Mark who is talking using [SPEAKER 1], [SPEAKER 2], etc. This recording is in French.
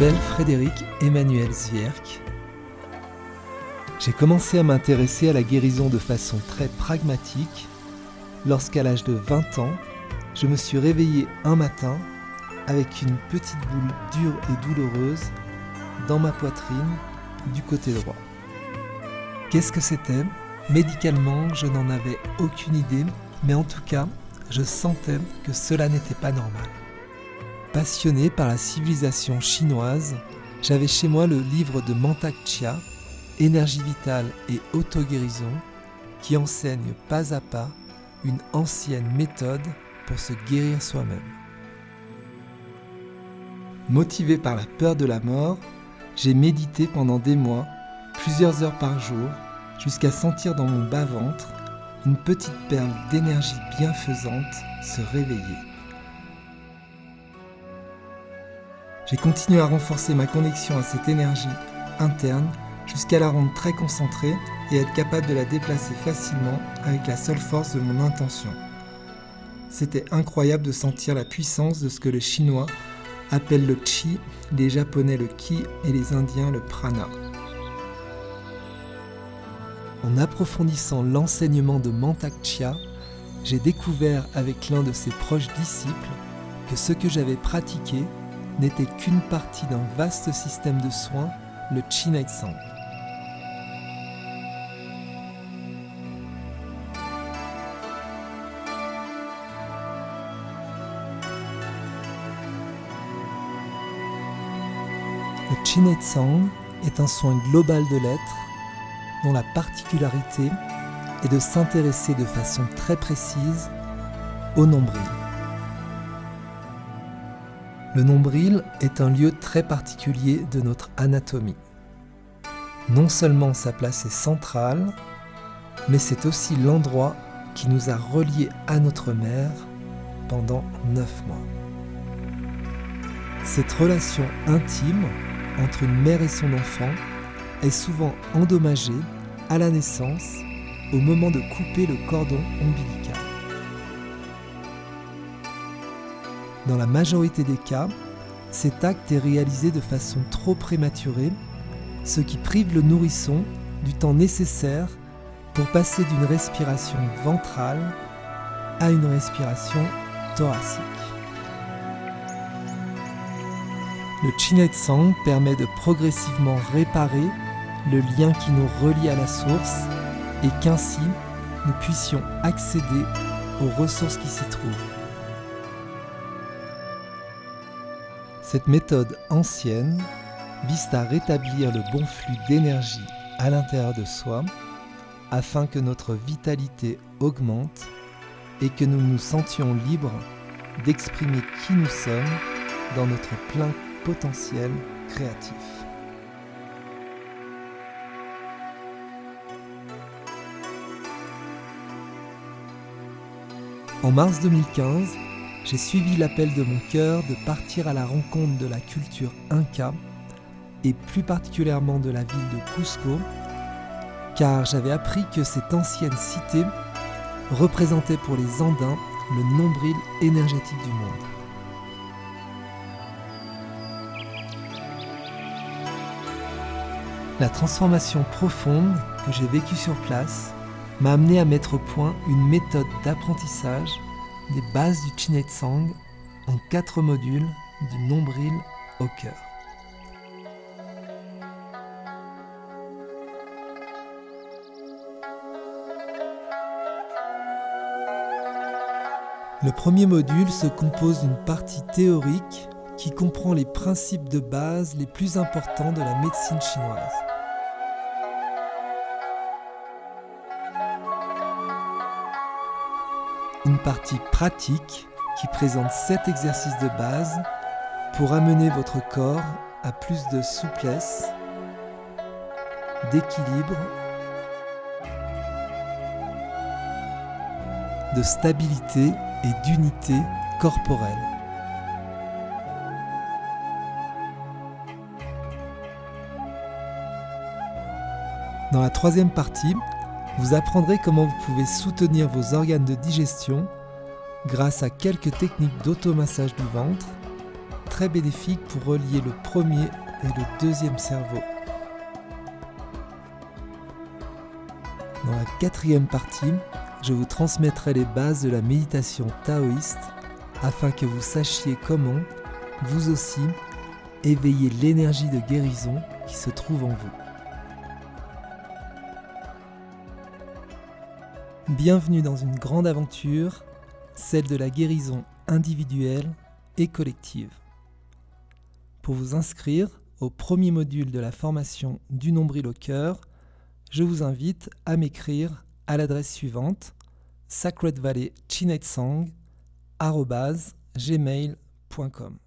[SPEAKER 1] m'appelle Frédéric Emmanuel Zwierk. J'ai commencé à m'intéresser à la guérison de façon très pragmatique lorsqu'à l'âge de 20 ans, je me suis réveillé un matin avec une petite boule dure et douloureuse dans ma poitrine du côté droit. Qu'est-ce que c'était ? Médicalement, je n'en avais aucune idée, mais en tout cas, je sentais que cela n'était pas normal. Passionné par la civilisation chinoise, j'avais chez moi le livre de Mantak Chia, Énergie vitale et auto-guérison, qui enseigne pas à pas une ancienne méthode pour se guérir soi-même. Motivé par la peur de la mort, j'ai médité pendant des mois, plusieurs heures par jour, jusqu'à sentir dans mon bas-ventre une petite perle d'énergie bienfaisante se réveiller. J'ai continué à renforcer ma connexion à cette énergie interne jusqu'à la rendre très concentrée et être capable de la déplacer facilement avec la seule force de mon intention. C'était incroyable de sentir la puissance de ce que les Chinois appellent le Qi, les Japonais le Ki et les Indiens le Prana. En approfondissant l'enseignement de Mantak Chia, j'ai découvert avec l'un de ses proches disciples que ce que j'avais pratiqué n'était qu'une partie d'un vaste système de soins, le Qinetsang. Le Qinetsang est un soin global de l'être dont la particularité est de s'intéresser de façon très précise au nombril. Le nombril est un lieu très particulier de notre anatomie. Non seulement sa place est centrale, mais c'est aussi l'endroit qui nous a reliés à notre mère pendant 9 mois. Cette relation intime entre une mère et son enfant est souvent endommagée à la naissance au moment de couper le cordon ombilical. Dans la majorité des cas, cet acte est réalisé de façon trop prématurée, ce qui prive le nourrisson du temps nécessaire pour passer d'une respiration ventrale à une respiration thoracique. Le Qinetsang permet de progressivement réparer le lien qui nous relie à la source et qu'ainsi nous puissions accéder aux ressources qui s'y trouvent. Cette méthode ancienne vise à rétablir le bon flux d'énergie à l'intérieur de soi afin que notre vitalité augmente et que nous nous sentions libres d'exprimer qui nous sommes dans notre plein potentiel créatif. En mars 2015, j'ai suivi l'appel de mon cœur de partir à la rencontre de la culture Inca et plus particulièrement de la ville de Cusco, car j'avais appris que cette ancienne cité représentait pour les Andins le nombril énergétique du monde. La transformation profonde que j'ai vécue sur place m'a amené à mettre au point une méthode d'apprentissage des bases du Qinetsang en 4 modules du nombril au cœur. Le premier module se compose d'une partie théorique qui comprend les principes de base les plus importants de la médecine chinoise. Une partie pratique qui présente 7 exercices de base pour amener votre corps à plus de souplesse, d'équilibre, de stabilité et d'unité corporelle. Dans la troisième partie, vous apprendrez comment vous pouvez soutenir vos organes de digestion grâce à quelques techniques d'automassage du ventre, très bénéfique pour relier le premier et le deuxième cerveau. Dans la 4e partie, je vous transmettrai les bases de la méditation taoïste afin que vous sachiez comment, vous aussi, éveiller l'énergie de guérison qui se trouve en vous. Bienvenue dans une grande aventure, celle de la guérison individuelle et collective. Pour vous inscrire au premier module de la formation du nombril au cœur, je vous invite à m'écrire à l'adresse suivante sacredvalleychinetsang@gmail.com.